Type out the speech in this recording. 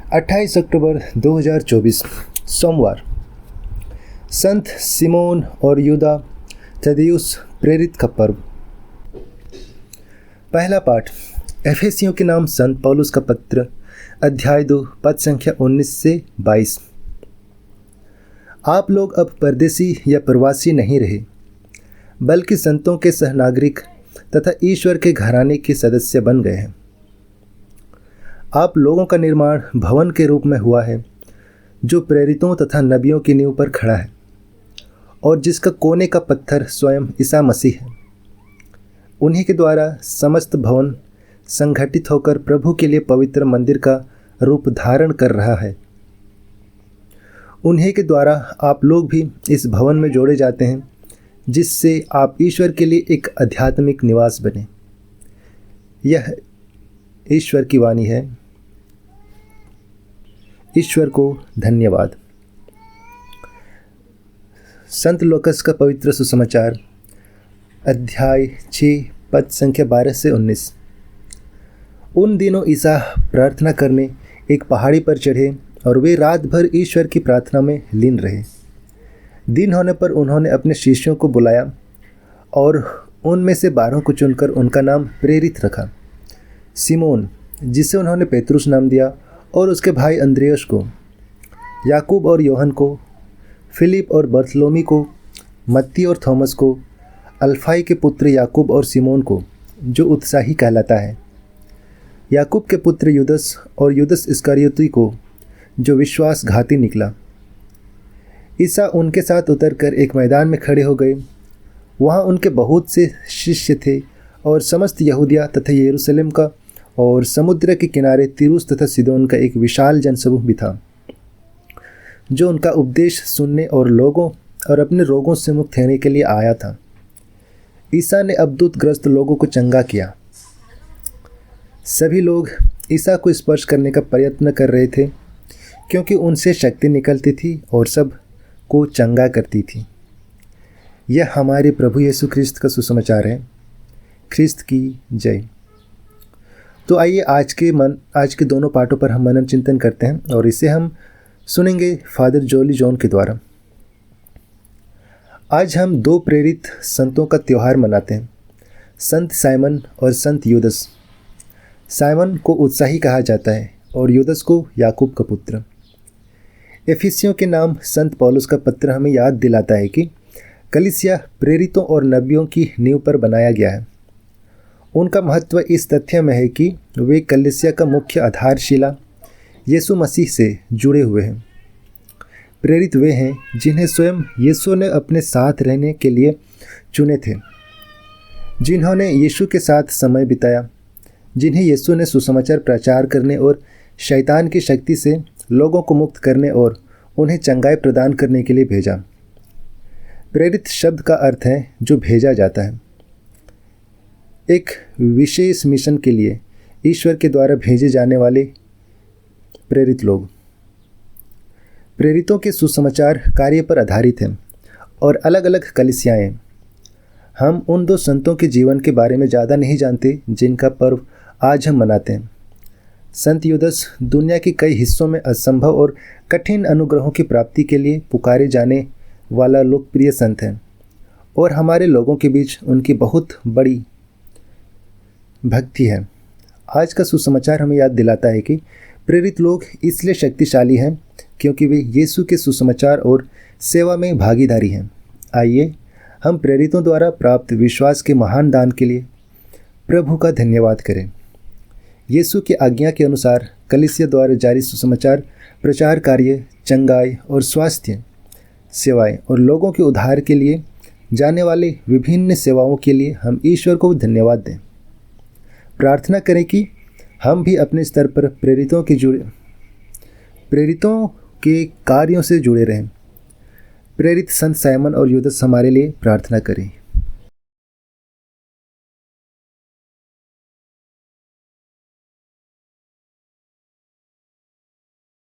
28 अक्टूबर 2024 सोमवार। संत सिमोन और यूदा थद्देयुस प्रेरित का पर्व। पहला पाठ एफेसियों के नाम संत पौलुस का पत्र, अध्याय 2, पद संख्या 19 से 22। आप लोग अब परदेसी या प्रवासी नहीं रहे, बल्कि संतों के सहनागरिक तथा ईश्वर के घराने के सदस्य बन गए हैं। आप लोगों का निर्माण भवन के रूप में हुआ है, जो प्रेरितों तथा नबियों की नींव पर खड़ा है और जिसका कोने का पत्थर स्वयं ईसा मसीह है। उन्हीं के द्वारा समस्त भवन संगठित होकर प्रभु के लिए पवित्र मंदिर का रूप धारण कर रहा है। उन्हीं के द्वारा आप लोग भी इस भवन में जोड़े जाते हैं, जिससे आप ईश्वर के लिए एक आध्यात्मिक निवास बने। यह ईश्वर की वाणी है। ईश्वर को धन्यवाद। संत लूकास का पवित्र सुसमाचार, अध्याय 6, पद संख्या 12 से 19। उन दिनों ईसा प्रार्थना करने एक पहाड़ी पर चढ़े और वे रात भर ईश्वर की प्रार्थना में लीन रहे। दिन होने पर उन्होंने अपने शिष्यों को बुलाया और उनमें से 12 को चुनकर उनका नाम प्रेरित रखा। सिमोन, जिसे उन्होंने पेतरुस नाम दिया, और उसके भाई अंद्रियास को, याकूब और योहन को, फिलिप और बर्थलोमी को, मत्ती और थॉमस को, अल्फाई के पुत्र याकूब और सिमोन को, जो उत्साही कहलाता है, याकूब के पुत्र यूदस और यूदस इस्करियोती को, जो विश्वासघाती निकला। ईसा उनके साथ उतरकर एक मैदान में खड़े हो गए। वहाँ उनके बहुत से शिष्य थे और समस्त यहूदिया तथा यरूशलेम का और समुद्र के किनारे तीरुस तथा सीदोन का एक विशाल जनसमूह भी था, जो उनका उपदेश सुनने और अपने रोगों से मुक्त होने के लिए आया था। ईसा ने अबदूतग्रस्त लोगों को चंगा किया। सभी लोग ईसा को स्पर्श करने का प्रयत्न कर रहे थे, क्योंकि उनसे शक्ति निकलती थी और सब को चंगा करती थी। यह हमारे प्रभु यीशु ख्रिस्त का सुसमाचार है। ख्रिस्त की जय। तो आइए आज के दोनों पाठों पर हम मनन चिंतन करते हैं और इसे हम सुनेंगे फादर जोली जॉन के द्वारा। आज हम 2 प्रेरित संतों का त्यौहार मनाते हैं, संत साइमन और संत यूदस। साइमन को उत्साही कहा जाता है और यूदस को याकूब का पुत्र। एफिसियों के नाम संत पौलुस का पत्र हमें याद दिलाता है कि कलीसिया प्रेरितों और नबियों की नींव पर बनाया गया है। उनका महत्व इस तथ्य में है कि वे कलीसिया का मुख्य आधारशिला यीशु मसीह से जुड़े हुए हैं। प्रेरित वे हैं जिन्हें स्वयं यीशु ने अपने साथ रहने के लिए चुने थे, जिन्होंने यीशु के साथ समय बिताया, जिन्हें यीशु ने सुसमाचार प्रचार करने और शैतान की शक्ति से लोगों को मुक्त करने और उन्हें चंगाई प्रदान करने के लिए भेजा। प्रेरित शब्द का अर्थ है जो भेजा जाता है। एक विशेष मिशन के लिए ईश्वर के द्वारा भेजे जाने वाले प्रेरित लोग। प्रेरितों के सुसमाचार कार्य पर आधारित हैं और अलग अलग कलीसियाएं। हम उन 2 संतों के जीवन के बारे में ज़्यादा नहीं जानते जिनका पर्व आज हम मनाते हैं। संत यूदस दुनिया के कई हिस्सों में असंभव और कठिन अनुग्रहों की प्राप्ति के लिए पुकारे जाने वाला लोकप्रिय संत हैं और हमारे लोगों के बीच उनकी बहुत बड़ी भक्ति है। आज का सुसमाचार हमें याद दिलाता है कि प्रेरित लोग इसलिए शक्तिशाली हैं क्योंकि वे यीशु के सुसमाचार और सेवा में भागीदारी हैं। आइए हम प्रेरितों द्वारा प्राप्त विश्वास के महान दान के लिए प्रभु का धन्यवाद करें। यीशु की आज्ञा के अनुसार कलीसिया द्वारा जारी सुसमाचार प्रचार कार्य, चंगाई और स्वास्थ्य सेवाएं और लोगों के उद्धार के लिए जाने वाले विभिन्न सेवाओं के लिए हम ईश्वर को धन्यवाद दें। प्रार्थना करें कि हम भी अपने स्तर पर प्रेरितों के कार्यों से जुड़े रहें। प्रेरित संत साइमन और यूदस हमारे लिए प्रार्थना करें।